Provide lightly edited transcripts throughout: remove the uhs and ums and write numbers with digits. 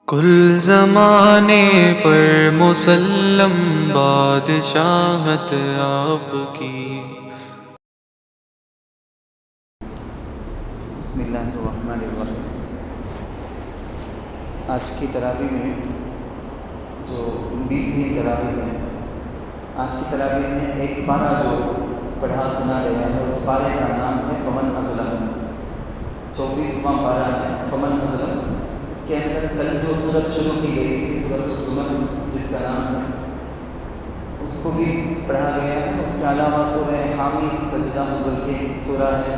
کل زمانے پر مسلم بادشاہت آپ کی۔ بسم اللہ الرحمن الرحیم۔ آج کی تراویح میں جو 19ویں تراویح ہے، آج کی تراویح میں ایک پارہ جو پڑھا سنا گیا ہے، اس پارے کا نام ہے فمن اظلم۔ 24واں پارہ ہے فمن اظلم۔ اس کے اندر کل جو سورت شروع کی گئی تھی، سورۃ الزمر جس کا نام ہے، اس کو بھی پڑھا گیا ہے۔ اس کے علاوہ سورہ حامی سجدہ بول کے ایک سورہ ہے،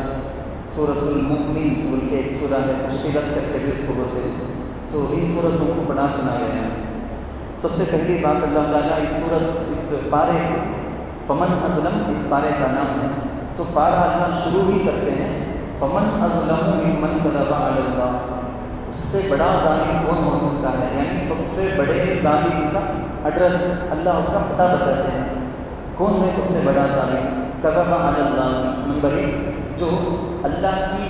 سورۃ المؤمن بول کے ایک سورہ ہے، فصلت کر کے بھی اس کو بولتے ہیں۔ تو ان سورتوں کو پڑھا سنا گیا ہے۔ سب سے پہلی بات، اللہ تعالیٰ اس پارے کو فمن اظلم اس پارے کا نام ہے، تو پارہ اللہ شروع ہی کرتے ہیں فمن اظلم ممن کذب علی اللہ۔ اس سے بڑا ظالم کون ہو سکتا ہے، یعنی سب سے بڑے ظالم کا ایڈریس اللہ اس کا پتہ بتاتے ہیں، کون ہے سب سے بڑا ظالم۔ کذب علی اللہ، نمبر 1، جو اللہ کی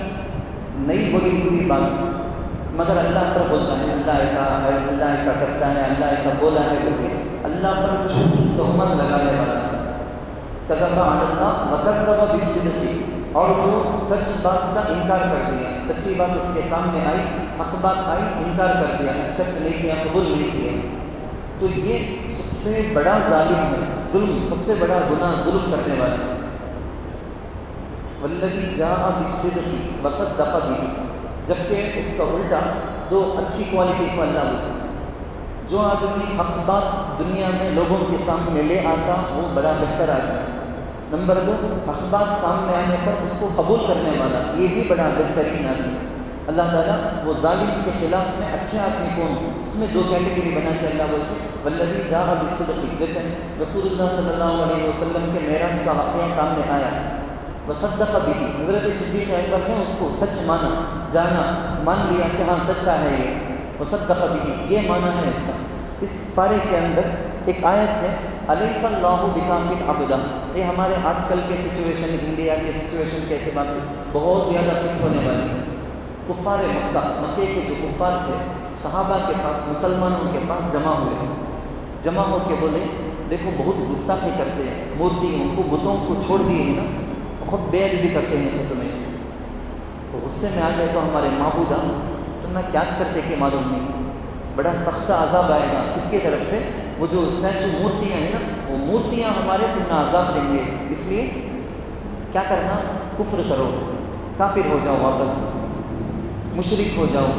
نہیں بولی ہوئی بات مگر اللہ پر بولتا ہے، اللہ ایسا ہے، اللہ ایسا کرتا ہے، اللہ ایسا بولا ہے، کیونکہ اللہ پر جھوٹ تہمت لگانے والا۔ کذب علی اللہ وکذب بالصدق، اور جو سچ بات کا انکار کر دیا، سچی بات اس کے سامنے آئی، حق بات آئی، انکار کر دیا، ایکسیپٹ نہیں کیا، قبول نہیں کیا، تو یہ سب سے بڑا ظالم ہے، ظلم، سب سے بڑا گناہ ظلم کرنے والا۔ والذی جاء بالصدق وصدق بہ، جبکہ اس کا الٹا دو اچھی کوالٹی کو اللہ بولتا ہے۔ جو آدمی حق بات دنیا میں لوگوں کے سامنے لے آتا وہ بڑا بہتر آدمی۔ نمبر 2، حق بات سامنے آنے پر اس کو قبول کرنے والا، یہ بھی بڑا بہترین آدمی۔ اللہ تعالیٰ وہ ظالم کے خلاف میں اچھے آدمی کون، اس میں 2 کیٹیگری بنا کے اللہ بولتے ہیں والذی جاء بالصدق۔ جیسے رسول اللہ صلی اللہ علیہ وسلم کے معراج کا واقعہ سامنے آیا، وصدق بہ، حضرت صدیق اکبر نے اس کو سچ مانا، جانا، مان لیا کہ ہاں سچا ہے یہ، وصدق بہ، یہ مانا ہے اس کا۔ اس پارے کے اندر ایک آیت ہے، الیس اللہ بکاف عبدہ، یہ ہمارے آج کل کے سچویشن، انڈیا کے سچویشن کے اعتبار سے بہت زیادہ فٹ ہونے والی ہے۔ کفار مکہ، مکے کے جو کفار تھے، صحابہ کے پاس، مسلمانوں کے پاس جمع ہو کے بولے، دیکھو بہت گستاخی کرتے ہیں، مورتیوں کو، بتوں کو چھوڑ دیے ہیں نا، بہت بے ادبی کرتے ہیں سب میں۔ تو غصے میں آ گئے تو ہمارے معبودہ، تم نے کیا کرتے کہ معلوم نہیں، بڑا سخت عذاب آئے گا کس کی طرف سے، وہ جو اسٹیچو مورتیاں ہیں نا، وہ مورتیاں ہمارے تمہیں عذاب دیں گے، اس لیے کیا کرنا، کفر کرو، کافر ہو جاؤ، واپس مشرک ہو جاؤ۔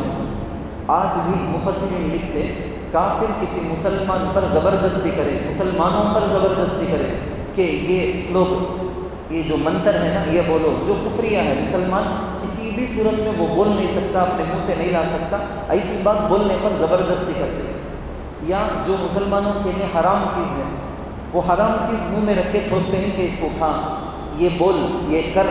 آج بھی مفسرین لکھتے، کافر کسی مسلمان پر زبردستی کرے، مسلمانوں پر زبردستی کرے کہ یہ سلوک، یہ جو منتر ہے نا، یہ بولو، جو کفریہ ہے، مسلمان کسی بھی صورت میں وہ بول نہیں سکتا، اپنے منہ سے نہیں لا سکتا، ایسی بات بولنے پر زبردستی کرتے ہیں۔ یا جو مسلمانوں کے لیے حرام چیز ہے، وہ حرام چیز منہ میں رکھ کے ٹھوستے ہیں کہ اس کو کھا، یہ بول، یہ کر،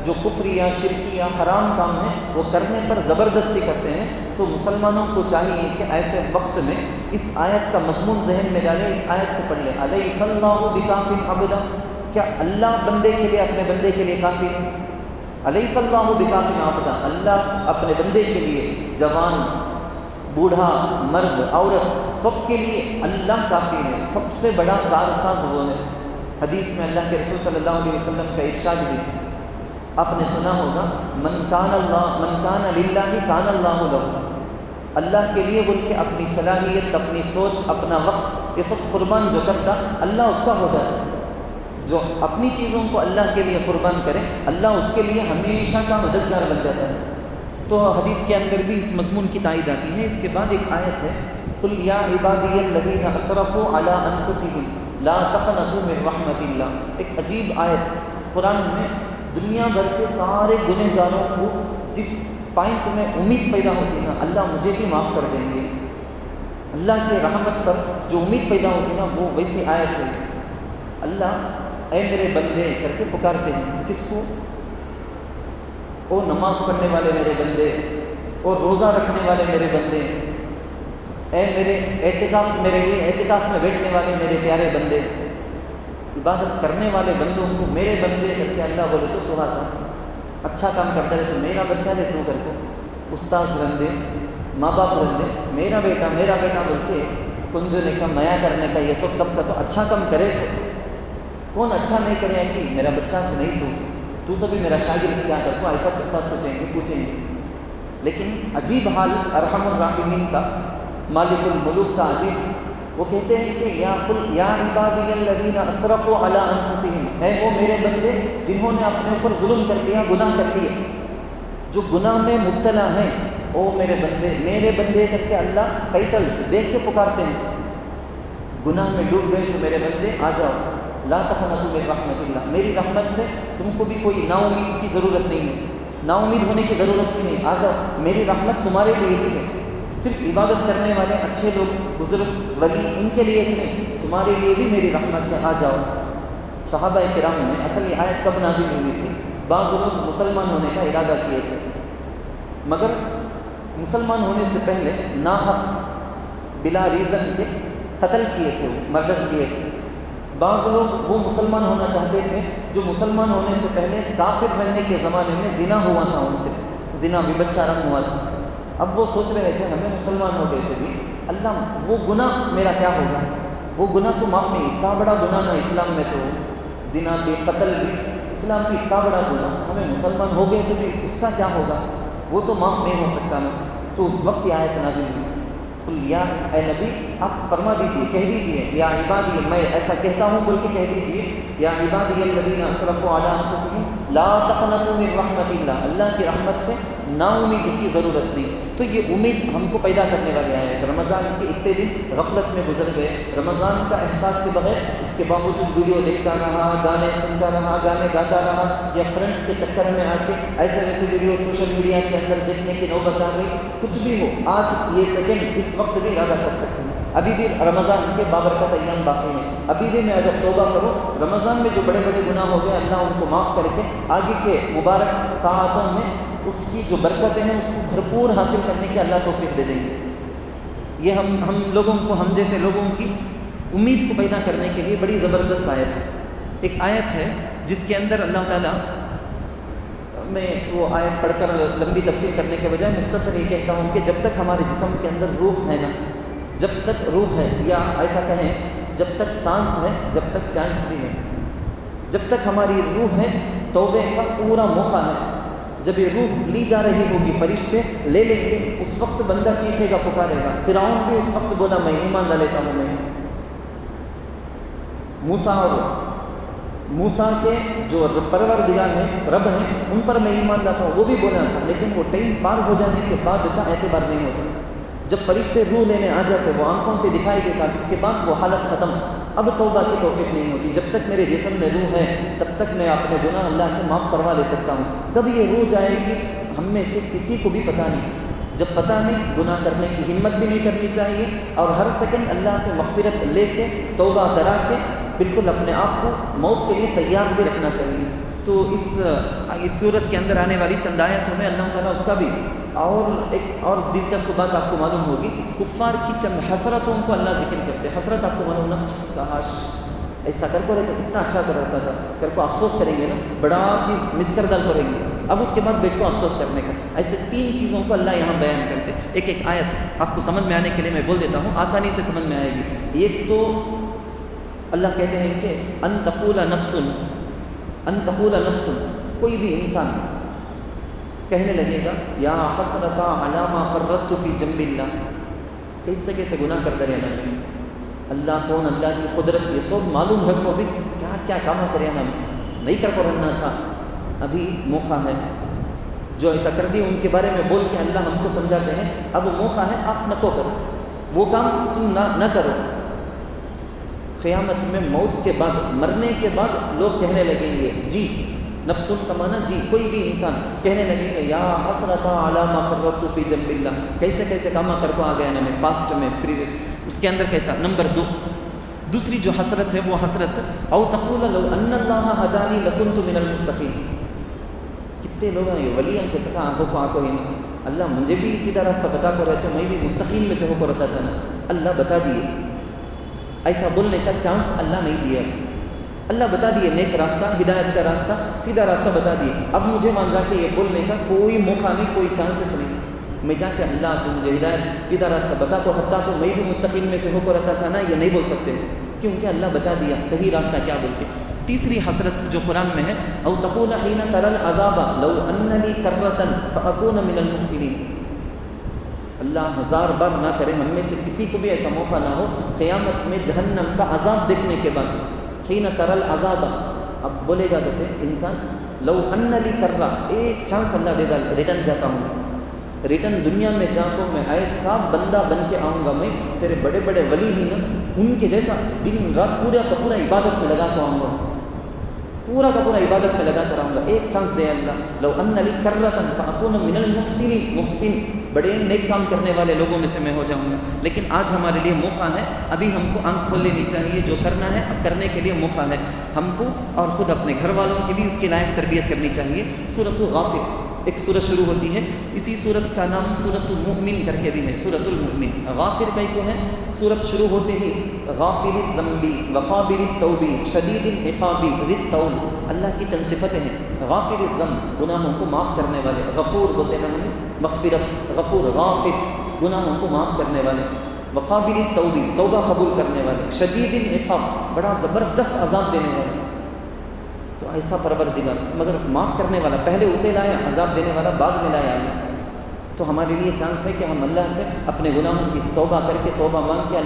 جو کفری یا شرکی یا حرام کام ہے وہ کرنے پر زبردستی کرتے ہیں۔ تو مسلمانوں کو چاہیے کہ ایسے وقت میں اس آیت کا مضمون ذہن میں ڈالیں، اس آیت کو پڑھ لیں، الیس اللہ بکاف عبدہ، کیا اللہ بندے کے لیے، اپنے بندے کے لیے کافی ہے؟ الیس اللہ بکاف عبدہ، اللہ اپنے بندے کے لیے، جوان، بوڑھا، مرد، عورت، سب کے لیے اللہ کافی ہے، سب سے بڑا کارساز وہ ہے۔ حدیث میں اللہ کے رسول صلی اللہ علیہ وسلم کا ارشاد بھی آپ نے سنا ہوگا، من کان للہ کان اللہ لہ، اللہ کے لیے بول کے اپنی صلاحیت، اپنی سوچ، اپنا وقت، یہ سب قربان جو کرتا اللہ اس کا ہو جاتا ہے۔ جو اپنی چیزوں کو اللہ کے لیے قربان کرے، اللہ اس کے لیے ہمیشہ کا مددگار بن جاتا ہے۔ تو حدیث کے اندر بھی اس مضمون کی تائید آتی ہے۔ اس کے بعد ایک آیت ہے، قل یا عبادی الذین اسرفوا علی انفسہم لا تقنطوا من رحمۃ اللہ، ایک عجیب آیت قرآن میں دنیا بھر کے سارے گنہگاروں کو جس پوائنٹ میں امید پیدا ہوتی ہے نا، اللہ مجھے بھی معاف کر دیں گے، اللہ کے رحمت پر جو امید پیدا ہوتی ہے نا، وہ ویسی آیت ہے۔ اللہ اے میرے بندے کر کے پکارتے ہیں، کس کو؟ او نماز پڑھنے والے میرے بندے، اور روزہ رکھنے والے میرے بندے، اے میرے اعتکاف، میرے لیے اعتکاف میں بیٹھنے والے میرے پیارے بندے، عبادت کرنے والے بندوں کو میرے بندے کر کے اللہ بولے تو سہاتا، اچھا کام کرتا رہے تو میرا بچہ رہے تو کر کو، استاذ بندے، ماں باپ رہتے میرا بیٹا بول کے کنجنے کا میا کرنے کا یہ سب کب کا تو اچھا کم کرے تو کون اچھا نہیں کرے کہ میرا بچہ تو نہیں تو سبھی میرا شاگرد کیا کرتا ایسا تو ساتھ سوچیں گے پوچھیں گے. لیکن عجیب حال ارحم الراحمین کا مالک الملوک کا عجیب، وہ کہتے ہیں کہ یا عبادی الذین اسرفوا علی انفسہم، اے وہ میرے بندے جنہوں نے اپنے اوپر ظلم کر دیا، گناہ کر دیے، جو گناہ میں مبتلا ہیں، او میرے بندے کر کے اللہ ٹائٹل دیکھ کے پکارتے ہیں. گناہ میں ڈوب گئے تو میرے بندے آ جاؤ، لا تقنطوا من رحمت اللہ، میری رحمت سے تم کو بھی کوئی نا امید کی ضرورت نہیں ہے، نا امید ہونے کی ضرورت ہی نہیں، آ جاؤ، میری رحمت تمہارے لیے بھی ہے. صرف عبادت کرنے والے اچھے لوگ، بزرگ، ولی، ان کے لیے نہیں، تمہارے لیے بھی میری رحمت ہے، آ جاؤ. صحابہ کرام میں اصل یہ آیت کب نازل ہوئی تھی؟ بعض لوگ مسلمان ہونے کا ارادہ کیے تھے، مگر مسلمان ہونے سے پہلے ناحق بلا ریزن کے قتل کیے تھے، مرڈر کیے تھے. بعض لوگ وہ مسلمان ہونا چاہتے تھے جو مسلمان ہونے سے پہلے کافر رہنے کے زمانے میں زنا ہوا تھا، ان سے زنا بھی بچہ رنگ ہوا تھا. اب وہ سوچ رہے تھے ہمیں مسلمان ہو گئے تھے بھی، اللہ وہ گناہ میرا کیا ہوگا، وہ گناہ تو معاف نہیں، اتنا بڑا گناہ نہ اسلام میں، تو زنا بھی، قتل بھی، اسلام کی اتنا بڑا گناہ، ہمیں مسلمان ہو گئے تو بھی اس کا کیا ہوگا، وہ تو معاف نہیں ہو سکتا نا. تو اس وقت یہ آیت نازل ہوئی، قل یا اے نبی آپ فرما دیجئے، کہہ دیجئے، یا عبادی، میں ایسا کہتا ہوں بول کے کہہ دیجئے، یا عبادی الذین اسرفوا علی انفسہم لا تقنطوا من رحمت اللہ، اللہ کی رحمت سے نا امیدی کی ضرورت نہیں. تو یہ امید ہم کو پیدا کرنے والے آئے ہیں. رمضان کے اتنے دن غفلت میں گزر گئے، رمضان کا احساس کے بغیر، اس کے باوجود ویڈیو دیکھتا رہا، گانے سنتا رہا، گانے گاتا رہا، یا فرینڈس کے چکر میں آ کے ایسے ویسے ویڈیو سوشل میڈیا کے اندر دیکھنے کی نوبت آ گئی. کچھ بھی ہو، آج یہ سیکنڈ اس وقت بھی ارادہ کر سکتے ہیں، ابھی بھی رمضان کے بابرکت ایام باقی ہیں، ابھی بھی میں اگر توبہ کروں، رمضان میں جو بڑے بڑے گناہ ہو گئے اللہ ان کو معاف کر کے آگے کے مبارک ساعتوں میں اس کی جو برکتیں ہیں اس کو بھرپور حاصل کرنے کی اللہ توفیق دے دیں گے. یہ ہم لوگوں کو، ہم جیسے لوگوں کی امید کو پیدا کرنے کے لیے بڑی زبردست آیت ہے. ایک آیت ہے جس کے اندر اللہ تعالیٰ، میں وہ آیت پڑھ کر لمبی تفسیر کرنے کے بجائے مختصر یہ کہتا ہوں کہ جب تک ہمارے جسم کے اندر روح ہے نا، جب تک روح ہے، یا ایسا کہیں جب تک سانس ہے، جب تک چانس بھی ہے، جب تک ہماری روح ہے، توبے کا پورا موقع ہے. جب یہ روح لی جا رہی ہوگی، فرشتے لے لیں گے، اس وقت بندہ چیخے گا، پکارے گا. فرعون بھی اس وقت بولا میں ایمان لا لیتا ہوں. میں موسیٰ کے جو پروردگار ہیں، رب ہیں، ان پر میں ایمان لاتا ہوں، وہ بھی بولا تھا، لیکن وہ ٹائم پار ہو جانے کے بعد کا اعتبار نہیں ہوتا. جب فرشتے روح لینے آ جاتے، وہ آنکھوں سے دکھائی دیتا، اس کے بعد وہ حالت ختم. اب توبہ کی توفیق نہیں ہوتی. جب تک میرے جسم میں روح ہے تب تک میں اپنے گناہ اللہ سے معاف کروا لے سکتا ہوں. کب یہ روح جائے گی ہم میں سے کسی کو بھی پتہ نہیں. جب پتہ نہیں، گناہ کرنے کی ہمت بھی نہیں کرنی چاہیے، اور ہر سیکنڈ اللہ سے مغفرت لے کے، توبہ کرا کے، بالکل اپنے آپ کو موت کے لیے تیار بھی رکھنا چاہیے. تو اس صورت کے اندر آنے والی چند آیتوں میں اللہ تعالیٰ اس کا بھی، اور ایک اور دلچسپ بات آپ کو معلوم ہوگی، کفار کی چند حسرتوں کو اللہ ذکر کرتے. حسرت آپ کو معلوم نا، کاش ایسا کر کو رہتا، کتنا اچھا کر رہتا تھا، کر کو افسوس کریں گے نا، بڑا چیز مس کر ڈال کریں گے، اب اس کے بعد بیٹھ کو افسوس کرنے کا. ایسے 3 چیزوں کو اللہ یہاں بیان کرتے. ایک آیت آپ کو سمجھ میں آنے کے لیے میں بول دیتا ہوں، آسانی سے سمجھ میں آئے گی. ایک تو اللہ کہتے ہیں کہ ان تقول نفس، کوئی بھی انسان کہنے لگے گا یا حسرتا علی ما فرطت فی جنب اللہ، کیسے کیسے گناہ کرتے رہنا ہے، اللہ کون، اللہ کی قدرت، یہ سب معلوم ہے کو بھی کیا کیا کام کرے نا، نہیں کر کو رہنا تھا، ابھی موقع ہے. جو ایسا کر دی ان کے بارے میں بول کے اللہ ہم کو سمجھاتے ہیں اب موقع ہے، آپ نہ کو کرو، وہ کام تم نہ کرو. قیامت میں موت کے بعد، مرنے کے بعد لوگ کہنے لگیں گے، جی نفس کا معنی جی، کوئی بھی انسان کہنے لگے گا یا حسرتا علی ما فرطت فی جنب اللہ، کیسے کیسے کاما کر کو آ گیا نا میں، پاسٹ میں، پریویس، اس کے اندر کیسا. نمبر 2، دوسری جو حسرت ہے وہ حسرت او تقول لو ان اللہ ہدانی لکنت من المتقین. کتنے لوگ ہیں یہ ولیوں کے سکا آنکھوں کو آنکھوں ہی، اللہ مجھے بھی سیدھا راستہ بتا کر رہے تو میں بھی متقین میں سے ہو کر رہتا تھا نا. اللہ بتا دیے، ایسا بولنے کا چانس اللہ نہیں دیا. اللہ بتا دیے نیک راستہ، ہدایت کا راستہ، سیدھا راستہ بتا دیے. اب مجھے مان جا کے یہ بولنے کا کوئی موقع نہیں، کوئی چانس نہیں. میں جا کے اللہ تو مجھے ہدایت سیدھا راستہ بتا تو حتیٰ تو میں بھی متقین میں سے ہو کر رہتا تھا نا، یہ نہیں بول سکتے کیونکہ اللہ بتا دیا صحیح راستہ کیا بول کے۔ تیسری حسرت جو قرآن میں ہے، او تقول حین تری العذاب لو ان لی کرۃ فاکون من المحسنین، اللہ ہزار بار نہ کرے ہم میں سے کسی کو بھی ایسا موقع نہ ہو قیامت میں جہنم کا عذاب دیکھنے کے بعد، حین تری العذاب، اب بولے گا کہتے انسان لو ان لی کرۃ، ایک چانس اللہ دے گا ریٹرن جاتا ہوں، ریٹرن دنیا میں جا کو میں ایسا بندہ بن کے آؤں گا، میں تیرے بڑے بڑے ولی ہی نا ان کے جیسا دن رات پورا کا پورا عبادت میں لگا کے آؤں گا، پورا کا پورا عبادت میں لگا کر آؤں گا، ایک چانس دے اللہ، لو ان لی کرۃ فاکون من المحسنین، محسن بڑے نیک کام کرنے والے لوگوں میں سے میں ہو جاؤں گا۔ لیکن آج ہمارے لیے موقع ہے، ابھی ہم کو آنکھ کھول لینی چاہیے، جو کرنا ہے اب کرنے کے لیے موقع ہے ہم کو، اور خود اپنے گھر والوں کی بھی اس کی لائق تربیت کرنی چاہیے۔ سورۃ غافر ایک سورت شروع ہوتی ہے، اسی سورت کا نام سورۃ المؤمن کر کے بھی ہے، سورۃ المؤمن۔ غافر کئی کو ہے، سورت شروع ہوتے ہی غافر الذنب وقابل التوب شدید العقاب ذی الطول، اللہ کی چند صفتیں ہیں۔ غافر الذنب، گناہوں کو معاف کرنے والے، غفور بولتے ہیں ہم مغفرت، غفور، غافر گناہوں کو معاف کرنے والے، وقابل التوب توبہ قبول کرنے والے، شدید العقاب بڑا زبردست عذاب دینے والے۔ تو ایسا پروردگار، مگر معاف کرنے والا پہلے اسے لایا، عذاب دینے والا بعد میں لایا۔ تو ہمارے لیے چانس ہے کہ ہم اللہ سے اپنے گناہوں کی توبہ کر کے، توبہ مانگ کے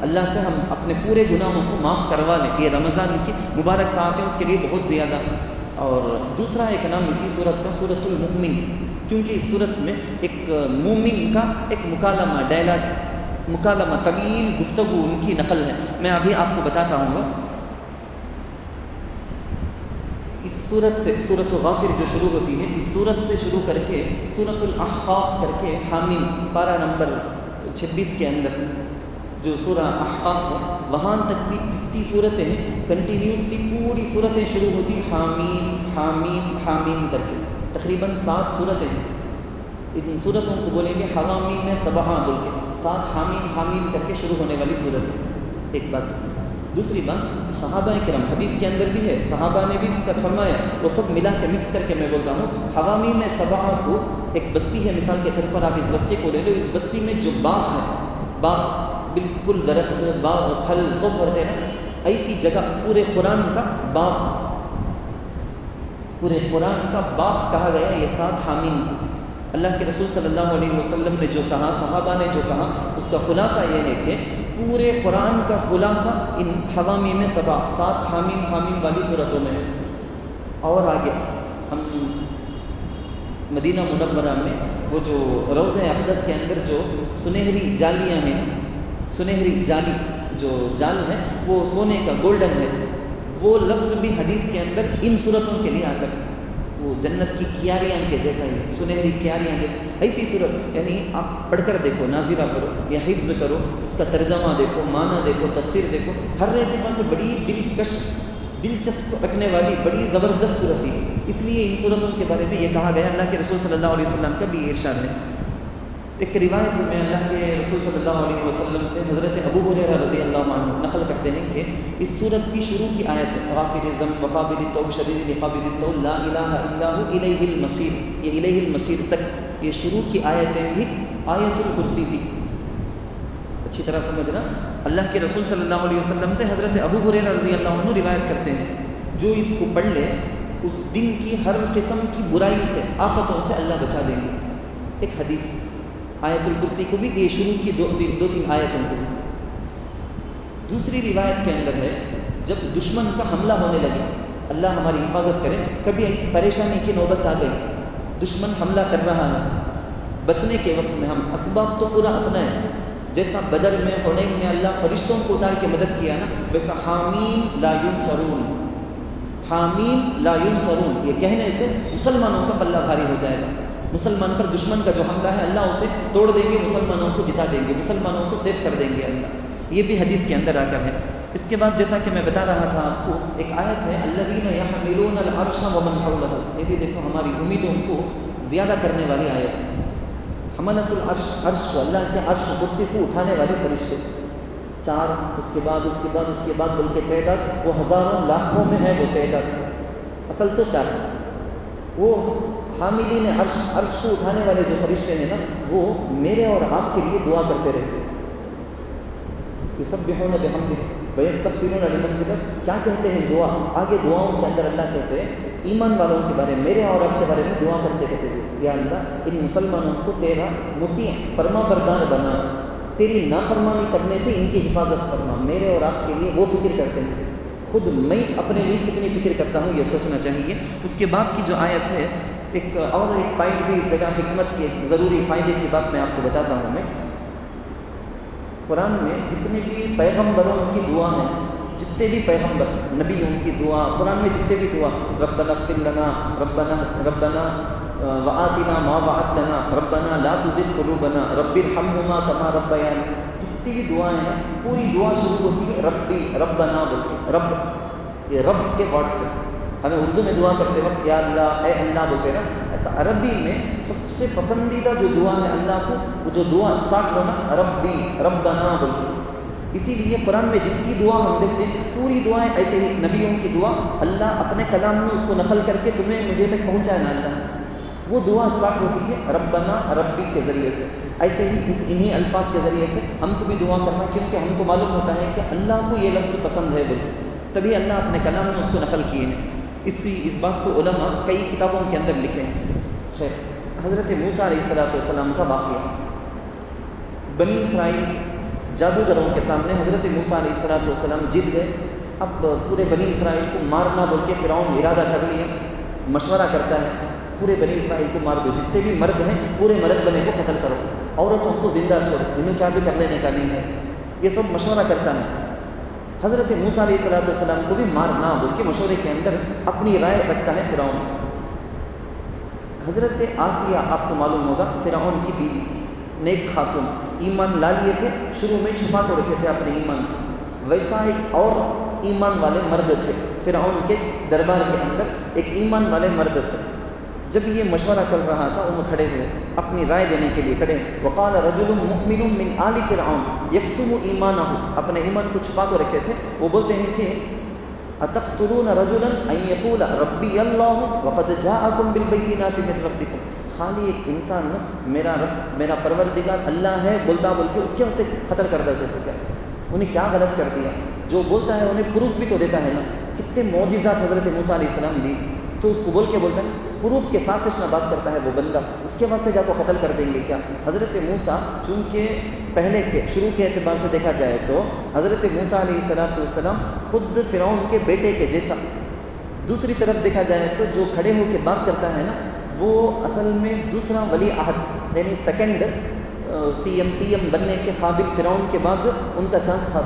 اللہ سے ہم اپنے پورے گناہوں کو معاف کروا لیں۔ یہ رمضان کی مبارک ساعت ہے، اس کے لیے بہت زیادہ۔ اور دوسرا ایک نام اسی سورت کا سورۃ المؤمن، کیونکہ اس سورت میں ایک مومن کا ایک مکالمہ، ڈائلاگ، مکالمہ طویل گفتگو ان کی نقل ہے۔ میں ابھی آپ کو بتاتا ہوں گا۔ اس صورت سے سورۃ غافر جو شروع ہوتی ہے، اس صورت سے شروع کر کے سورۃ الاحقاف کر کے حامیم پارہ نمبر 26 کے اندر جو سورہ احقاف ہے، وہاں تک بھی جتنی صورتیں ہیں کنٹینیوسلی پوری صورتیں شروع ہوتی حامیم حامیم حامیم کر کے، تقریباً 7 صورتیں ہیں۔ ان صورتوں کو بولیں گے حوامیم سبعہ بول کے، 7 حامیم حامیم کر کے شروع ہونے والی صورت ہے۔ ایک بات۔ دوسری بات، صحابہ کرام، حدیث کے اندر بھی ہے، صحابہ نے بھی فرمایا، وہ سب ملا کے مکس کر کے میں بولتا ہوں، حوامیم سبعہ کو ایک بستی ہے، مثال کے طور پر آپ اس بستی کو لے لو، اس بستی میں جو باغ ہے، باغ بالکل درخت، باغ پھل سب بھرتے ہیں، ایسی جگہ پورے قرآن کا باغ، پورے قرآن کا باغ کہا گیا یہ 7 حامیم۔ اللہ کے رسول صلی اللہ علیہ وسلم نے جو کہا، صحابہ نے جو کہا، اس کا خلاصہ یہ ہے کہ پورے قرآن کا خلاصہ ان حوامیم سبع 7 حامیم حامیم والی صورتوں میں ہے۔ اور آگے ہم مدینہ منورہ میں وہ جو روضہ اقدس کے اندر جو سنہری جالیاں ہیں، سنہری جالی جو جال ہے وہ سونے کا گولڈن ہے، وہ لفظ بھی حدیث کے اندر ان صورتوں کے لیے آتا ہے، وہ جنت کی کیاریاں کے جیسا ہی، سنہری کیاریاں جیسا ایسی صورت، یعنی آپ پڑھ کر دیکھو، ناظرہ کرو یا حفظ کرو، اس کا ترجمہ دیکھو، معنی دیکھو، تفسیر دیکھو، ہر اعتبار سے بڑی دلچسپ رکھنے والی بڑی زبردست صورت ہے۔ اس لیے ان صورتوں کے بارے میں یہ کہا گیا، اللہ کے رسول صلی اللہ علیہ وسلم کا بھی یہ ارشاد ہے۔ ایک روایت میں اللہ کے رسول صلی اللہ علیہ وسلم سے حضرت ابو ہریرہ رضی اللہ عنہ نقل کرتے ہیں کہ اس سورت کی شروع کی آیت ہے، غافر الذنب وقابل التوب شدید العقاب ذی الطول لا الہ الا ہو الیہ المصیر، یہ الیہ المصیر تک یہ شروع کی آیتیں بھی آیت الکرسی بھی اچھی طرح سمجھنا۔ اللہ کے رسول صلی اللہ علیہ وسلم سے حضرت ابو ہریرہ رضی اللہ عنہ روایت کرتے ہیں، جو اس کو پڑھ لے اس دن کی ہر قسم کی برائی سے، آفتوں سے اللہ بچا دیں گے۔ ایک حدیث آیت الکرسی کو بھی یہ شروع کی دو تین آیتوں کو۔ دوسری روایت کے اندر ہے، جب دشمن کا حملہ ہونے لگے، اللہ ہماری حفاظت کرے، کبھی ایسی پریشانی کی نوبت آ گئی، دشمن حملہ کر رہا ہے، بچنے کے وقت میں ہم اسباب تو پورا اپنائیں، جیسا بدر میں حنین میں اللہ فرشتوں کو اتار کے مدد کیا نا، ویسا حامیم لا ینصرون، حامیم لا ینصرون یہ کہنے سے مسلمانوں کا پلہ بھاری ہو جائے گا، مسلمان پر دشمن کا جو حملہ ہے اللہ اسے توڑ دیں گے، مسلمانوں کو جتا دیں گے، مسلمانوں کو سیف کر دیں گے اللہ، یہ بھی حدیث کے اندر آ کر ہے۔ اس کے بعد جیسا کہ میں بتا رہا تھا آپ کو، ایک آیت ہے الذین یحملون العرش ومن حولہ، یہ بھی دیکھو ہماری امیدوں کو زیادہ کرنے والی آیت ہے۔ حملۃ العرش، عرش کو، اللہ کے عرش کرسی کو اٹھانے والے فرشتے 4، اس کے بعد بول کے تعداد وہ ہزاروں لاکھوں میں ہے، وہ تعداد اصل تو 4، وہ حاملین عرش، عرش کو اٹھانے والے جو فرشتے ہیں نا، وہ میرے اور آپ کے لیے دعا کرتے رہتے ہیں۔ یسبحون بحمدہ ویستغفرون لمن فی الارض، کیا کہتے ہیں دعا؟ آگے دعاؤں کے اندر اللہ کہتے ہیں ایمان والوں کے بارے میں، میرے اور آپ کے بارے میں دعا کرتے کہتے ہیں، یا اللہ ان مسلمانوں کو تیرا مطیع فرما بردار بنا، تیری نافرمانی کرنے سے ان کی حفاظت فرما۔ میرے اور آپ کے لیے وہ فکر کرتے ہیں، خود میں اپنے لیے کتنی فکر کرتا ہوں یہ سوچنا چاہیے۔ اس کے بعد کی جو آیت ہے، ایک پوائنٹ بھی اس جگہ حکمت کی ضروری فائدے کی بات میں آپ کو بتاتا ہوں۔ میں قرآن میں جتنے بھی پیغمبروں کی دعا ہیں، جتنے بھی پیغمبر نبیوں کی دعا قرآن میں، جتنے بھی دعا ربنا اغفر لنا، ربنا وآتنا ما وعدتنا، ربنا لا تزغ قلوبنا، رب ارحمہما کما ربیانی، جتنی بھی دعائیں ہیں پوری دعا شروع ہوتی ہے ربی، ربنا بول کے، رب، یہ رب کے ورڈ سے۔ ہمیں اردو میں دعا کرتے وقت یا اللہ، اے اللہ بولتے نا، ایسا عربی میں سب سے پسندیدہ جو دعا ہے اللہ کو، وہ جو دعا اسٹارٹ ہونا ربی، ربنا بول کے۔ اسی لیے قرآن میں جتنی دعا ہم دیکھتے ہیں پوری دعائیں ایسے ہی، نبیوں کی دعا اللہ اپنے کلام میں اس کو نقل کر کے تمہیں مجھے تک پہنچایا نا اللہ، وہ دعا اسٹارٹ ہوتی ہے ربنا ربی کے ذریعے سے۔ ایسے ہی انہی الفاظ کے ذریعے سے ہم کو بھی دعا کرنا، کیونکہ ہم کو معلوم ہوتا ہے کہ اللہ کو یہ لفظ پسند ہے بول کے، تبھی اللہ اپنے کلام میں اس کو نقل کیے ہیں۔ اس بات کو علماء کئی کتابوں کے اندر لکھے ہیں۔ خیر، حضرت موسیٰ علیہ السلام کا واقعہ، بنی اسرائیل جادوگروں کے سامنے حضرت موسیٰ علیہ السلام جیت گئے۔ اب پورے بنی اسرائیل کو مارنا بول کے فرعون ارادہ کر لیا، مشورہ کرتا ہے پورے بنی اسرائیل کو مار دو، جتنے بھی مرد ہیں پورے مرد بنے کو قتل کرو، عورتوں کو زندہ چھوڑو، انہیں کیا بھی کر لینے کا نہیں ہے، یہ سب مشورہ کرتا ہے۔ حضرت موسیٰ علیہ السلام کو بھی مارنا بول کے مشورے کے اندر اپنی رائے رکھتا ہے فرعون۔ حضرت آسیہ آپ کو معلوم ہوگا، فرعون کی بیوی، نیک خاتون، ایمان لا لیے تھے، شروع میں چھپا کو رکھے تھے اپنے ایمان، ویسا ایک اور ایمان والے مرد تھے فرعون کے دربار کے اندر، ایک ایمان والے مرد تھے۔ جب یہ مشورہ چل رہا تھا، ان کھڑے ہوئے اپنی رائے دینے کے لیے کھڑے، وقال رجل مؤمن من آل فرعون یکتم ایمانہ، اپنے ایمان کو چھپا کو رکھے تھے، وہ بولتے ہیں کہ اتقتلون رجلا ان یقول ربی اللہ وقد جاءکم بالبینات من ربکم، خالی ایک انسان میرا رب، میرا پروردگار اللہ ہے بولتا بول کے اس کے واسطے قتل کر دیتے سے، کیا انہیں کیا غلط کر دیا؟ جو بولتا ہے انہیں پروف بھی تو دیتا ہے نا، کتنے معجزات حضرت موسیٰ علیہ السلام دی، تو اس کو بول کے بولتا ہے پروف کے ساتھ کچھ نہ بات کرتا ہے وہ بندہ، اس کے واسطے جا کو قتل کر دیں گے کیا؟ حضرت موسیٰ چونکہ پہلے کے شروع کے اعتبار سے دیکھا جائے تو حضرت موسیٰ علیہ السلام خود فرعون کے بیٹے کے جیسا، دوسری طرف دیکھا جائے تو جو کھڑے ہو کے بات کرتا ہے نا، وہ اصل میں دوسرا ولی عہد، یعنی second C M P M بننے کے قابل فرعون کے بعد ان کا چانس تھا۔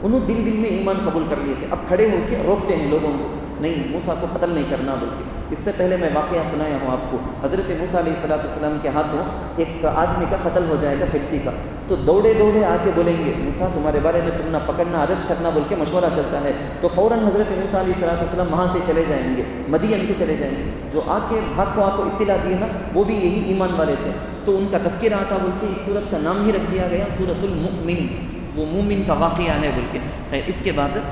انہوں دل دل میں ایمان قبول کر لیے تھے، اب کھڑے ہو کے روکتے ہیں لوگوں کو، نہیں موسیٰ کو قتل نہیں کرنا بول کے۔ اس سے پہلے میں واقعہ سنایا ہوں آپ کو، حضرت موسیٰ علیہ السلام کے ہاتھوں ایک آدمی کا قتل ہو جائے گا فیکٹری کا، تو دوڑے دوڑے آ کے بولیں گے موسیٰ تمہارے بارے میں تم نہ پکڑنا اریسٹ کرنا بول کے مشورہ چلتا ہے، تو فوراً حضرت موسیٰ علیہ السلام وہاں سے چلے جائیں گے، مدین کو چلے جائیں گے، جو آ کے بھاگ کو آپ کو اطلاع دیے نا وہ بھی یہی ایمان والے تھے، تو ان کا تذکرہ آتا بول کے اس سورت کا نام ہی رکھ دیا گیا سورۃ المؤمن، وہ مومن کا واقعہ ہے بول کے۔ اس کے بعد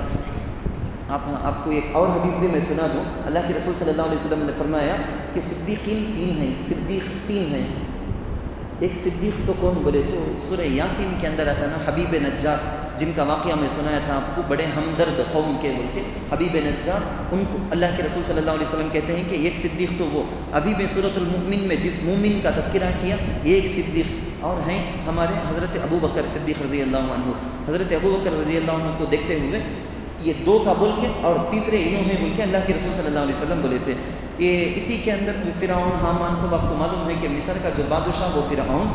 آپ کو ایک اور حدیث بھی میں سنا دوں، اللہ کے رسول صلی اللہ علیہ وسلم نے فرمایا کہ صدیقین تین ہیں، صدیق تین ہیں۔ ایک صدیق تو کون بولے تو سورہ یاسین کے اندر آتا نا حبیب نجار، جن کا واقعہ میں سنایا تھا آپ کو، بڑے ہمدرد قوم کے بول کے حبیب نجار، ان کو اللہ کے رسول صلی اللہ علیہ وسلم کہتے ہیں کہ ایک صدیق تو وہ، ابھی میں سورۃ المؤمن میں جس مومن کا تذکرہ کیا یہ ایک صدیق، اور ہیں ہمارے حضرت ابو بکر صدیق رضی اللہ عنہ۔ حضرت ابو بکر رضی اللہ عنہ کو دیکھتے ہوئے یہ دو کا بول کے اور تیسرے انہوں نے بول کے اللہ کے رسول صلی اللہ علیہ وسلم بولے تھے۔ یہ اسی کے اندر فرعون، حامان، سب آپ کو معلوم ہے کہ مصر کا جو بادشاہ وہ فرعون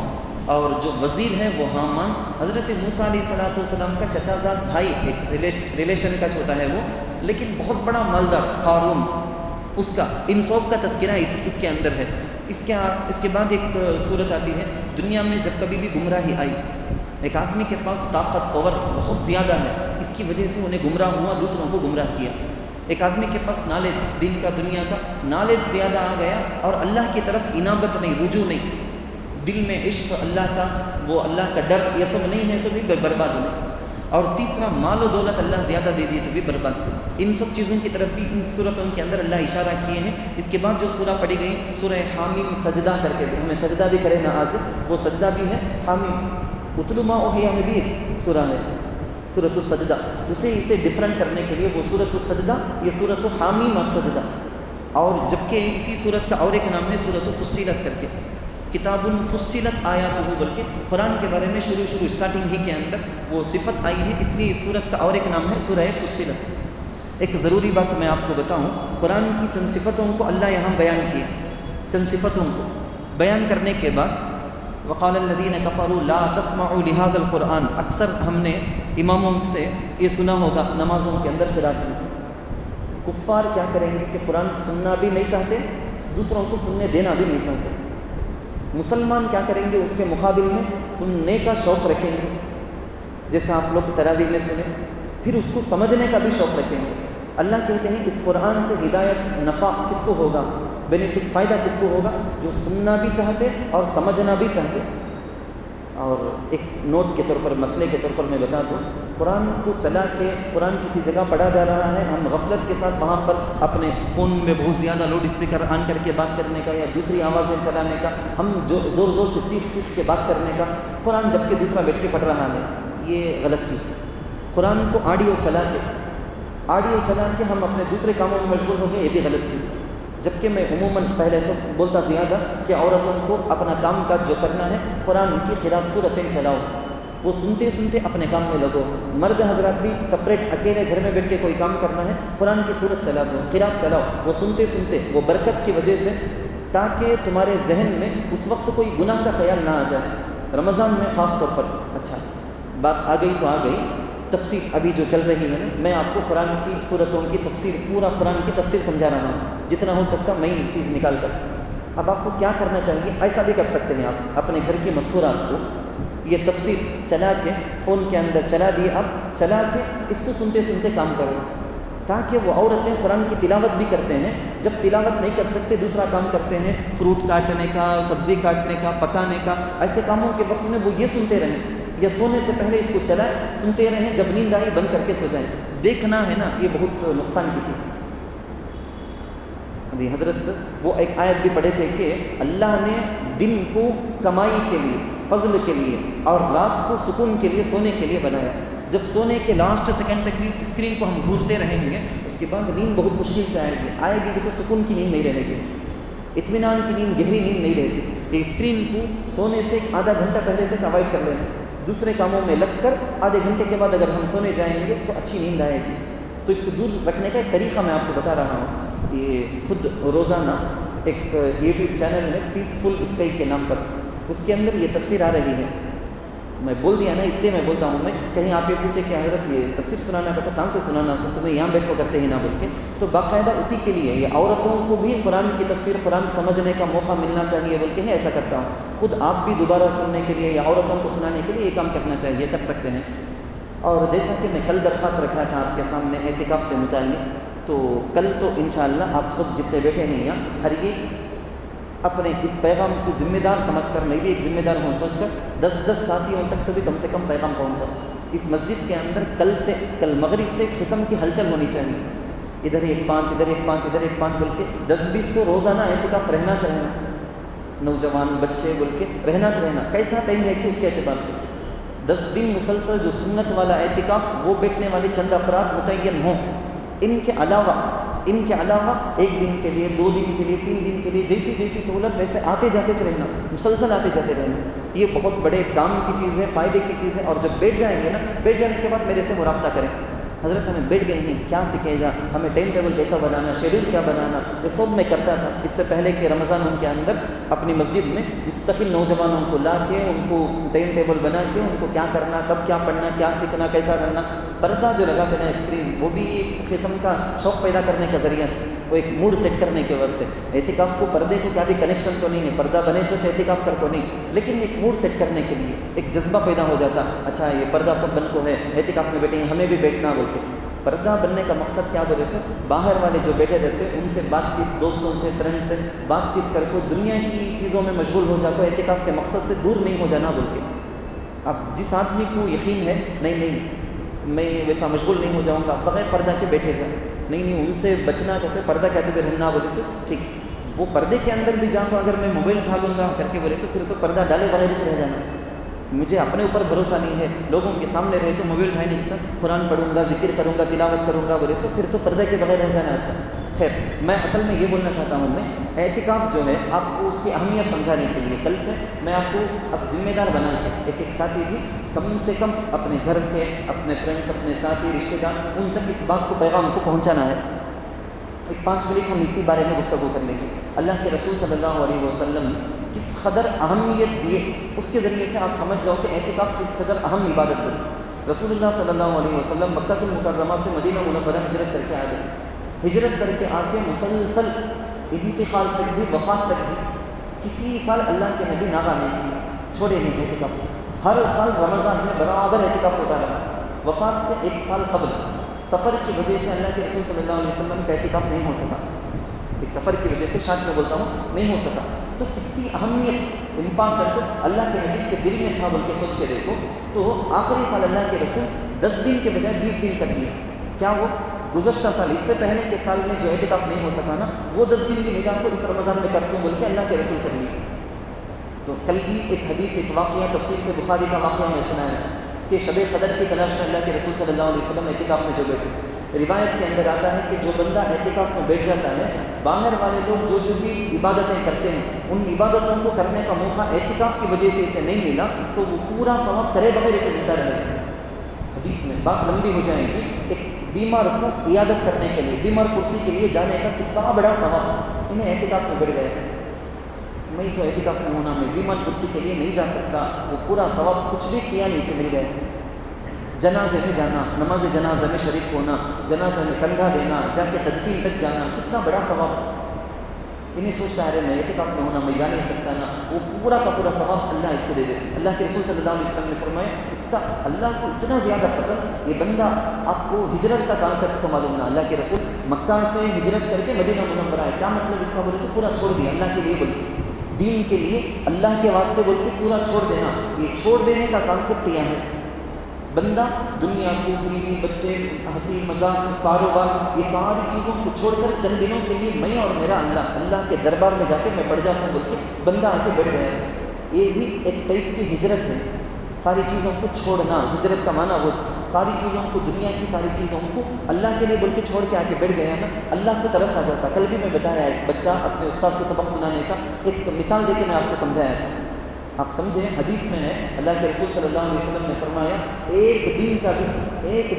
اور جو وزیر ہے وہ حامان، حضرت موسیٰ علیہ السلام کا چچا زاد بھائی، ایک ریلیشن کا چھوٹا ہے وہ، لیکن بہت بڑا مالدار قارون، اس کا، ان سب کا تذکرہ اس کے اندر ہے۔ اس کے بعد ایک صورت آتی ہے، دنیا میں جب کبھی بھی گمراہی آئی، ایک آدمی کے پاس طاقت پاور بہت زیادہ ہے، اس کی وجہ سے انہیں گمراہ ہوا، دوسروں کو گمراہ کیا۔ ایک آدمی کے پاس نالج، دین کا دنیا کا نالج زیادہ آ گیا اور اللہ کی طرف انابت نہیں، رجوع نہیں، دل میں عشق اللہ کا، وہ اللہ کا ڈر یہ سب نہیں ہے تو بھی برباد ہونے۔ اور تیسرا مال و دولت اللہ زیادہ دے دیے تو بھی برباد. ان سب چیزوں کی طرف بھی ان صورتوں کے اندر اللہ اشارہ کیے ہیں. اس کے بعد جو سورہ پڑھی گئی سورہ حامیم سجدہ کر کے، ہمیں سجدہ بھی کرے نا آج، وہ سجدہ بھی ہے حامیم. اتلو ما اوحی میں بھی ایک سورہ ہے سورۃ السجدہ، اسے ڈفرینٹ کرنے کے لیے وہ سورۃ السجدہ، یہ سورۃ حامیم السجدہ. اور جبکہ اسی سورت کا اور ایک نام ہے سورۃ فصلت کر کے، کتاب فصلت آیاتہ، بلکہ قرآن کے بارے میں شروع اسٹارٹنگ ہی کے اندر وہ صفت آئی ہے، اس لیے اس سورت کا اور ایک نام ہے سورہ فصلت. ایک ضروری بات میں آپ کو بتاؤں، قرآن کی چند صفتوں کو اللہ یہاں بیان کیا. چند صفتوں کو بیان کرنے کے بعد وقال الذین کفروا لا تسمعوا لهذا القرآن، اکثر ہم نے اماموں سے یہ سنا ہوگا نمازوں کے اندر قرات میں. کفار کیا کریں گے کہ قرآن سننا بھی نہیں چاہتے، دوسروں کو سننے دینا بھی نہیں چاہتے. مسلمان کیا کریں گے اس کے مقابل میں سننے کا شوق رکھیں گے، جیسا آپ لوگ تراویح میں سنیں، پھر اس کو سمجھنے کا بھی شوق رکھیں گے. اللہ کہتے ہیں اس قرآن سے ہدایت نفع کس کو ہوگا، بینیفٹ فائدہ کس کو ہوگا، جو سننا بھی چاہتے اور سمجھنا بھی چاہتے. اور ایک نوٹ کے طور پر، مسئلے کے طور پر میں بتا دوں، قرآن کو چلا کے قرآن کسی جگہ پڑھا جا رہا ہے، ہم غفلت کے ساتھ وہاں پر اپنے فون میں بہت زیادہ لاؤڈ اسپیکر آن کر کے بات کرنے کا یا دوسری آوازیں چلانے کا، ہم جو زور زور سے چیخ کے بات کرنے کا، قرآن جبکہ دوسرا بیٹھ کے پڑھ رہا ہے، یہ غلط چیز ہے. قرآن کو آڈیو چلا کے ہم اپنے دوسرے کاموں میں مشغول ہو گئے، یہ بھی غلط چیز ہے. جبکہ میں عموماً پہلے سے بولتا زیادہ کہ عورتوں کو اپنا کام کاج جو کرنا ہے قرآن کی قرات سورتیں چلاؤ، وہ سنتے سنتے اپنے کام میں لگو. مرد حضرات بھی سپریٹ اکیلے گھر میں بیٹھ کے کوئی کام کرنا ہے، قرآن کی سورت چلا دو، قرات چلاؤ، وہ سنتے سنتے وہ برکت کی وجہ سے، تاکہ تمہارے ذہن میں اس وقت کوئی گناہ کا خیال نہ آ جائے. رمضان میں خاص طور پر. اچھا بات آ گئی تو آ گئی، تفسیر ابھی جو چل رہی ہے، میں آپ کو قرآن کی صورتوں کی تفسیر، پورا قرآن کی تفسیر سمجھا رہا ہوں جتنا ہو سکتا نئی چیز نکال کر. اب آپ کو کیا کرنا چاہیے، ایسا بھی کر سکتے ہیں آپ اپنے گھر کی مذکورات کو یہ تفسیر چلا کے فون کے اندر چلا دیے، آپ چلا کے اس کو سنتے سنتے کام کرو، تاکہ وہ عورتیں قرآن کی تلاوت بھی کرتے ہیں، جب تلاوت نہیں کر سکتے دوسرا کام کرتے ہیں، فروٹ کاٹنے کا، سبزی کاٹنے کا، پکانے کا، ایسے کاموں کے وقت میں وہ یہ سنتے رہیں، یا سونے سے پہلے اس کو چلائیں، سنتے رہیں، جب نیند آئی بند کر کے سو جائیں. دیکھنا ہے نا، یہ بہت نقصان کی چیز ہے. ابھی حضرت وہ ایک آیت بھی پڑھے تھے کہ اللہ نے دن کو کمائی کے لیے، فضل کے لیے، اور رات کو سکون کے لیے، سونے کے لیے بنایا. جب سونے کے لاسٹ سیکنڈ تک بھی اس اسکرین کو ہم گھورتے رہیں گے، اس کے بعد نیند بہت مشکل سے آئے گی تو سکون کی نیند نہیں رہے گی، اطمینان کی نیند، گہری نیند نہیں رہے گی. یہ اسکرین کو سونے سے آدھا گھنٹہ پہلے سے اوائڈ کر لینا، دوسرے کاموں میں لگ کر آدھے گھنٹے کے بعد اگر ہم سونے جائیں گے تو اچھی نیند آئے گی. تو اس کو دور رکھنے کا ایک طریقہ میں آپ کو بتا رہا ہوں. یہ خود روزانہ ایک یوٹیوب چینل ہے پیسفل اسکائی کے نام پر، اس کے اندر یہ تفسیر آ رہی ہے. میں بول دیا نا، اس لیے میں بولتا ہوں، میں کہیں آپ یہ پوچھے کہ حضرت یہ تفسیر سنانا پڑتا، کہاں سے سنانا، سب تمہیں یہاں بیٹھ کو کرتے ہیں نا بول کے. تو باقاعدہ اسی کے لیے یہ عورتوں کو بھی قرآن کی تفسیر، قرآن سمجھنے کا موقع ملنا چاہیے بول کے ایسا کرتا ہوں. خود آپ بھی دوبارہ سننے کے لیے یا عورتوں کو سنانے کے لیے یہ کام کرنا چاہیے، کر سکتے ہیں. اور جیسا کہ میں کل درخواست رکھا تھا آپ کے سامنے اعتکاف سے متعلق، تو کل تو انشاءاللہ آپ سب جتنے بیٹھے ہیں یہاں، ہر ایک اپنے اس پیغام کو ذمہ دار سمجھ کر، میں بھی ایک ذمہ دار ہوں سوچ کر 10 ساتھیوں تک تو بھی کم سے کم پیغام پہنچا. اس مسجد کے اندر کل مغرب سے ایک قسم کی ہلچل ہونی چاہیے، ادھر ایک 5 ادھر ایک 5 ادھر ایک 5 بول کے 10-20 کو روزانہ اعتکاف رہنا چاہیے. نوجوان بچے بول کے رہنا چاہیے. کیسا ٹائم ہے کہ اس کے اعتبار سے 10 دن مسلسل جو سنت والا اعتکاف، وہ بیٹھنے والے چند افراد متعین ہوں. ان کے علاوہ 1 دن کے لیے، 2 دن کے لیے، 3 دن کے لیے، جیسی سہولت ویسے آتے جاتے رہنا، مسلسل آتے جاتے رہنا. یہ بہت بڑے کام کی چیز ہے، فائدے کی چیز ہے. اور جب بیٹھ جائیں گے نا، بیٹھ جانے کے بعد میرے سے مرابطہ کریں، حضرت ہمیں بیٹھ گئے ہیں، کیا سیکھے گا، ہمیں ٹائم ٹیبل کیسا بنانا، شیڈول کیا بنانا. یہ سب میں کرتا تھا اس سے پہلے کہ رمضان کے اندر اپنی مسجد میں مستقل نوجوانوں کو لا کے، ان کو ٹائم ٹیبل بنا کے، ان کو کیا کرنا، کب کیا پڑھنا، کیا سیکھنا، کیسا کرنا. پردہ جو لگا دینا اسکرین، وہ بھی ایک قسم کا شوق پیدا کرنے کا ذریعہ ہے، وہ ایک موڈ سیٹ کرنے کے واسطے. اعتکاف کو پردے کو کیا بھی کنیکشن تو نہیں ہے، پردہ بنے تو اعتکاف کر کو نہیں، لیکن ایک موڈ سیٹ کرنے کے لیے ایک جذبہ پیدا ہو جاتا. اچھا یہ پردہ سب بن کو ہے، اعتکاف میں بیٹھے ہیں، ہمیں بھی بیٹھنا بول کے. پردہ بننے کا مقصد کیا بولے تو باہر والے جو بیٹھے رہتے ان سے بات چیت، دوستوں سے، فرینڈ سے بات چیت کر کو دنیا کی چیزوں میں مشغول ہو جاتا، اعتکاف کے مقصد سے دور نہیں ہو جانا بول کے. اب جس آدمی کو یقین ہے نہیں میں ویسا مشغول نہیں ہو جاؤں گا، بغیر پردہ کے بیٹھے جائیں، نہیں ان سے بچنا کہتے پردہ کہتے پھر ہم نہ بولے تو ٹھیک، وہ پردے کے اندر بھی جاؤں تو اگر میں موبائل اٹھا لوں گا کر کے بولے تو پھر تو پردہ ڈالے بغیر ہی رہ جانا. مجھے اپنے اوپر بھروسہ نہیں ہے، لوگوں کے سامنے رہے تو موبائل اٹھائے نہیں سر قرآن پڑھوں گا، ذکر کروں گا، تلاوت کروں گا بولے تو پھر تو پردے کے بغیر رہ جانا اچھا. خیر میں اصل میں یہ بولنا چاہتا ہوں، میں اعتکاف جو ہے آپ کو اس کی اہمیت سمجھانے کے لیے کل سے میں آپ کو اب ذمہ دار بنا کے ایک ساتھی بھی کم سے کم اپنے گھر کے، اپنے فرینڈس، اپنے ساتھی، رشتے دار، ان تک اس بات کو پیغام کو پہنچانا ہے. ایک 5 منٹ ہم اسی بارے میں گفتگو کر لیں گے. اللہ کے رسول صلی اللہ علیہ وسلم کس قدر اہمیت دیے، اس کے ذریعے سے آپ سمجھ جاؤ کہ اعتکاف کس قدر اہم عبادت بنی. رسول اللہ صلی اللہ علیہ وسلم مکہ المکرمہ سے مدینہ منورہ ہجرت کر کے آ گئے. ہجرت کر کے آ کے مسلسل انتقال تک بھی، وفات تک بھی کسی سال اللہ کے نبی ناغہ نہیں کیا، چھوڑے نہیں اعتکاف. ہر سال رمضان میں برابر اعتکاف ہوتا رہا. وفات سے 1 سال قبل سفر کی وجہ سے اللہ کے رسول صلی اللہ علیہ وسلم کا اعتکاف نہیں ہو سکا. ایک سفر کی وجہ سے شاید میں بولتا ہوں نہیں ہو سکا. تو کتنی اہمیت امپاکٹ کر کے اللہ کے نبی کے دل میں تھا بول کے سوچ کے دیکھو. تو آخری سال اللہ کے رسول 10 دن کے بجائے 20 دن کر دیا. کیا وہ گزشتہ سال، اس سے پہلے کے سال میں جو اعتکاف نہیں ہو سکا نا، وہ 10 دن کی نگاہ کو اس رمضان میں کرتے ہوں بول کے اللہ کے رسول کر لی. تو کل بھی ایک حدیث، ایک واقعہ تفسیر سے بخاری کا واقعہ میں سنایا کہ شب قدر کی تلاش میں اللہ کے رسول صلی اللہ علیہ وسلم اعتکاف میں جو بیٹھے تھے. روایت کے اندر آتا ہے کہ جو بندہ اعتکاف میں بیٹھ جاتا ہے، باہر والے لوگ جو بھی عبادتیں کرتے ہیں ان عبادتوں کو کرنے کا موقع اعتکاف کی وجہ سے اسے نہیں ملا تو وہ پورا ثواب کرے بغیر اسے ملتا رہے. حدیث میں بات لمبی ہو جائے گی. ایک بیمار کو عیادت کرنے کے لیے، بیمار کرسی کے لیے جانے کا کتنا بڑا ثواب، انہیں اعتکاف میں بیٹھ گئے. میں تو اعتکاف میں ہونا، میں بیمار کرسی کے لیے نہیں جا سکتا، وہ پورا ثواب کچھ بھی کیا نہیں سے مل گئے. جنازے میں جانا، نماز جنازہ میں شریک ہونا، جنازے میں کندھا دینا، جا کے تدفین تک جانا، کتنا بڑا ثواب. انہیں سوچتا ہے میں اعتکاف میں ہونا، میں جا نہیں سکتا نا، وہ پورا کا پورا ثواب اللہ اس کو دے دے. اللہ کے رسول صلی اللہ علیہ وسلم نے فرمایا اتنا اللہ کو اتنا زیادہ پسند یہ بندہ. آپ کو ہجرت کا کانسیپٹ تو معلوم نہ، اللہ کے رسول مکہ سے ہجرت کر کے مدینہ منورہ آئے. کیا مطلب اس کا بولے تو پورا چھوڑ دیا اللہ کے لیے، بول کے دین کے لیے، اللہ کے واسطے بول کے پورا چھوڑ دینا. یہ چھوڑ دینے کا کانسیپٹ یہ ہے. بندہ دنیا کو، بیوی بچے، ہنسی مذاق، کاروبار، یہ ساری چیزوں کو چھوڑ کر چند دنوں کے لیے میں اور میرا اللہ کے دربار میں جا کے میں پڑھ جاتا ہوں بول کے بندہ آ کے بیٹھ گیا. یہ بھی ایک ٹائپ کی ہجرت ہے. ساری چیزوں کو چھوڑنا، ہجرت کا معنی وہ ساری چیزوں کو، دنیا کی ساری چیزوں کو اللہ کے لیے بول کے چھوڑ کے آ کے بیٹھ گیا نا، اللہ کو ترس آ جاتا. کل بھی میں بتایا ایک بچہ اپنے استاد کو سبق سنانے کا ایک مثال دے کے میں آپ کو سمجھایا تھا. آپ سمجھیں حدیث میں ہے اللہ کے رسول صلی اللہ علیہ وسلم نے فرمایا ایک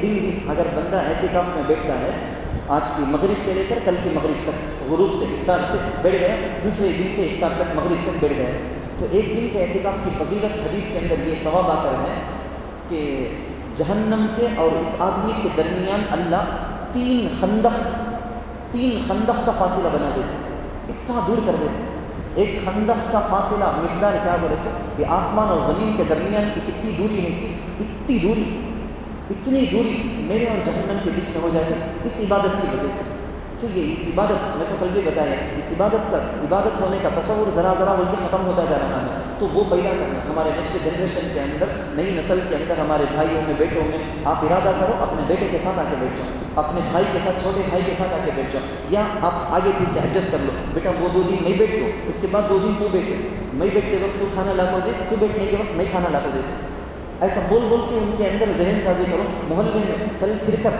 دن بھی اگر بندہ اعتکاف میں بیٹھتا ہے، آج کی مغرب سے لے کر کل کی مغرب تک، غروب سے افطار سے بیٹھ گیا، دوسرے دن کے افطار تک، مغرب تک بیٹھ گئے، تو ایک دن کے اعتکاف کی فضیلت حدیث کے اندر یہ ثواب آ کر ہے کہ جہنم کے اور اس آدمی کے درمیان اللہ 3 خندق کا فاصلہ بنا دیتے، اتنا دور کر دیتے. ایک خندق کا فاصلہ مقدار کیا بولے تو یہ آسمان اور زمین کے درمیان کی کتنی دوری ہے کہ اتنی دوری میرے اور جہنم کے بیچ میں ہو جائے گا اس عبادت کی وجہ سے. تو یہ اس عبادت میں تو کل بھی بتایا، اس عبادت ہونے کا تصور ذرا بول کے ختم ہوتا جا رہا ہے. تو وہ پیدا کرنا ہمارے نیکسٹ جنریشن کے اندر، نئی نسل کے اندر، ہمارے بھائیوں میں، بیٹوں میں آپ ارادہ کرو اپنے بیٹے کے ساتھ آ کے بیٹھ جاؤ، اپنے بھائی کے ساتھ، چھوٹے بھائی کے ساتھ آ کے بیٹھ جاؤ، یا آپ آگے پیچھے ایڈجسٹ کر لو. بیٹا وہ 2 دن میں بیٹھو، اس کے بعد 2 دن تو بیٹھو، میں بیٹھتے وقت تو کھانا لا کر دے، تو بیٹھنے کے وقت میں کھانا لا کر دے. ایسا بول کے ان کے اندر ذہن سازی کرو. محلے میں چل پھر کر،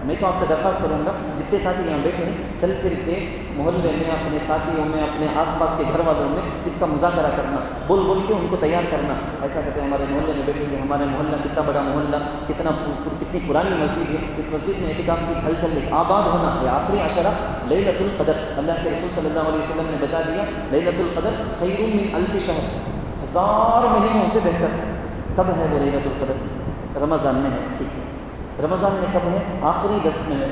میں تو آپ سے درخواست کروں گا جتنے ساتھی یہاں بیٹھے ہیں، چل پھر کے محلے میں، اپنے ساتھیوں میں، اپنے آس پاس کے گھر والوں میں اس کا مذاکرہ کرنا، بول کے ان کو تیار کرنا. ایسا کہتے ہیں ہمارے محلے میں بیٹھیں گے، ہمارے محلہ کتنا بڑا محلہ، کتنی پرانی مسجد ہے، اس مسجد میں اعتکاف کی ہلچل آباد ہونا. یہ آخری عشرہ لیلۃ القدر، اللہ کے رسول صلی اللہ علیہ وسلم نے بتا دیا لیلۃ القدر خیر من 1000 شہر، 1000 مہینوں سے بہتر. کب ہے وہ لیلۃ القدر؟ رمضان میں ہے. ٹھیک ہے، رمضان میں کب ہے؟ آخری 10 میں ہے.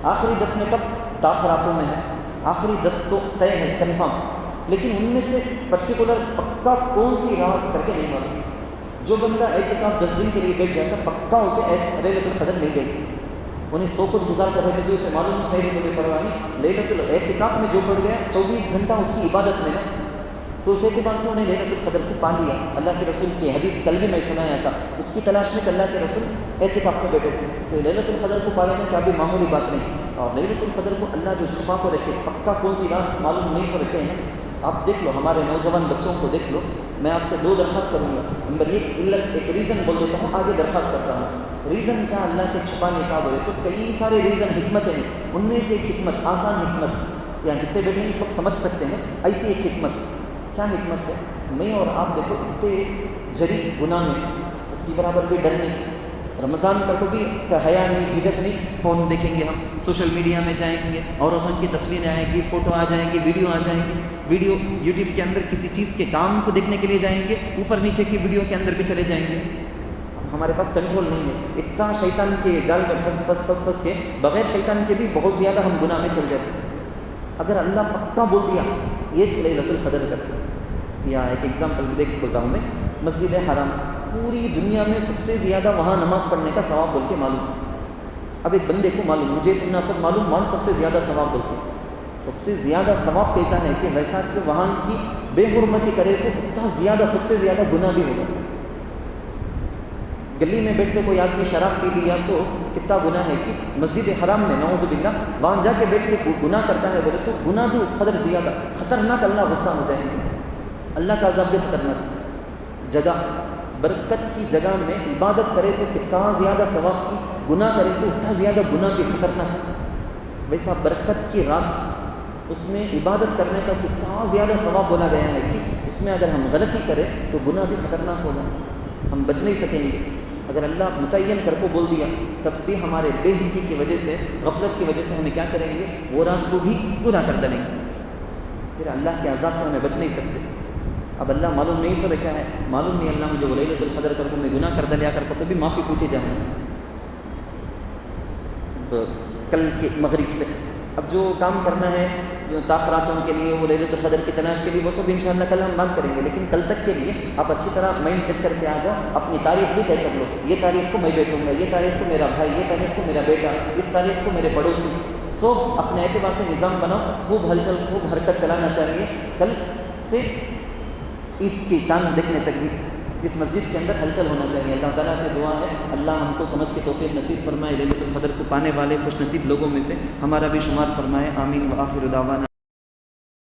آخری 10 میں کب؟ تاخ راتوں میں ہے. آخری 10 تو طے ہے، کنفرم، لیکن ان میں سے پرٹیکولر پکا کون سی رات کر کے نہیں معلوم. جو بندہ اعتکاف 10 دن کے لیے بیٹھ جاتا پکا اسے لیلۃ القدر مل گئی. انہیں 100 کچھ گزار کر رہے تھے اسے معلوم صحیح کوئی پرواہ نہیں. لیلۃ الاعتکاف میں جو پڑ گیا 24 گھنٹہ اس کی عبادت میں نا، تو اس اعتبار سے انہیں لیلۃ القدر کو پا لیا. اللہ کے رسول کی حدیث کل بھی میں سنایا تھا, اس کی تلاش میں اللہ کے رسول اعتکاف میں بیٹھے تھے. تو لیلۃ القدر کو پا لینے کا بھی معمولی بات نہیں. اور لیلۃ القدر کو اللہ جو چھپا کو رکھے, پکا کون سی رات معلوم نہیں سو رکھے ہیں. آپ دیکھ لو, ہمارے نوجوان بچوں کو دیکھ لو. میں آپ سے 2 درخواست کروں گا. نمبر 1 ایک ریزن بول دیتا ہوں, آگے درخواست کرتا ہوں. ریزن کیا اللہ کے چھپانے کا بولے تو کئی سارے ریزن حکمتیں ہیں. ان میں سے ایک حکمت, آسان حکمت, یا جتنے بیٹھے ہیں سب سمجھ سکتے ہیں, ایسی ایک حکمت. کیا حکمت ہے؟ میں اور آپ دیکھو اتنے جری گناہ میں, اتنی برابر بھی ڈر نہیں. رمضان پر کو بھی حیا نہیں, جھجک نہیں. فون دیکھیں گے ہم, سوشل میڈیا میں جائیں گے, عورتوں کی تصویریں آئیں گی, فوٹو آ جائیں گی, ویڈیو آ جائیں گی. ویڈیو یوٹیوب کے اندر کسی چیز کے کام کو دیکھنے کے لیے جائیں گے, اوپر نیچے کی ویڈیو کے اندر بھی چلے جائیں گے. ہمارے پاس کنٹرول نہیں ہے. اتنا شیطان کے جال میں پھنس کے, بغیر شیطان کے بھی بہت زیادہ ہم گناہ میں چل جاتے ہیں. اگر اللہ پکا بول دیا یہ لیلۃ القدر کر, یا ایک ایگزامپل دیکھ بولتا ہوں میں, مسجد حرام پوری دنیا میں سب سے زیادہ وہاں نماز پڑھنے کا ثواب بول کے معلوم. اب ایک بندے کو معلوم, مجھے اتنا سب معلوم, وہاں سب سے زیادہ ثواب بول کے, سب سے زیادہ ثواب کیسا ہے کہ ویسا سے وہاں کی بے حرمتی کرے تو اتنا زیادہ, سب سے زیادہ گناہ بھی ہوگا. گلی میں بیٹھ کے کوئی آدمی شراب پی لیا تو کتنا گناہ ہے, کہ مسجد حرام میں نعوذ باللہ وہاں جا کے بیٹھ کے گناہ کرتا ہے بولے تو گناہ بھی اس قدر زیادہ خطرناک. اللہ غصہ ہو جائیں گے, اللہ کا عذاب بھی خطرناک. جگہ برکت کی جگہ میں عبادت کرے تو کتنا زیادہ ثواب کی, گناہ کرے تو اتنا زیادہ گناہ بھی خطرناک. ویسا برکت کی رات, اس میں عبادت کرنے کا کتنا زیادہ ثواب بولا گیا ہے کہ اس میں اگر ہم غلطی کریں تو گناہ بھی خطرناک ہوگا, ہم بچ نہیں سکیں گے. اگر اللہ متعین کر کو بول دیا تب بھی ہمارے بے حسی کی وجہ سے, غفلت کی وجہ سے ہمیں کیا کریں گے, وہ رات کو بھی گناہ کر ڈالیں گے. پھر اللہ کے عذاب سے ہمیں بچ نہیں سکتے. اب اللہ معلوم نہیں سو رکھا ہے, معلوم نہیں اللہ مجھے لیلۃ القدر کر کو میں گناہ کر دلیا کر کو تو بھی معافی پوچھے جائیں کل کے مغرب سے. اب جو کام کرنا ہے جو تاخراتوں کے لیے, وہ لیلۃ القدر کی تلاش کے لیے, وہ سب انشاءاللہ کل ہم بات کریں گے. لیکن کل تک کے لیے آپ اچھی طرح مائنڈ سیٹ کر کے آ جاؤ, اپنی تاریخ بھی طے کر لو. یہ تاریخ کو میں بیٹھوں گا, یہ تاریخ کو میرا بھائی, یہ تاریخ کو میرا بیٹا, اس تاریخ کو میرے پڑوسی. سب اپنے اعتبار سے نظام بناؤ, خوب ہلچل خوب حرکت چلانا چاہیے. کل سے عید کی چاند دیکھنے تک بھی اس مسجد کے اندر ہلچل ہونا چاہیے. اللہ تعالیٰ سے دعا ہے اللہ ہم کو سمجھ کے توفیق نصیب فرمائے, لیلۃ القدر کو پانے والے خوش نصیب لوگوں میں سے ہمارا بھی شمار فرمائے. آمین. وآخر دعوانا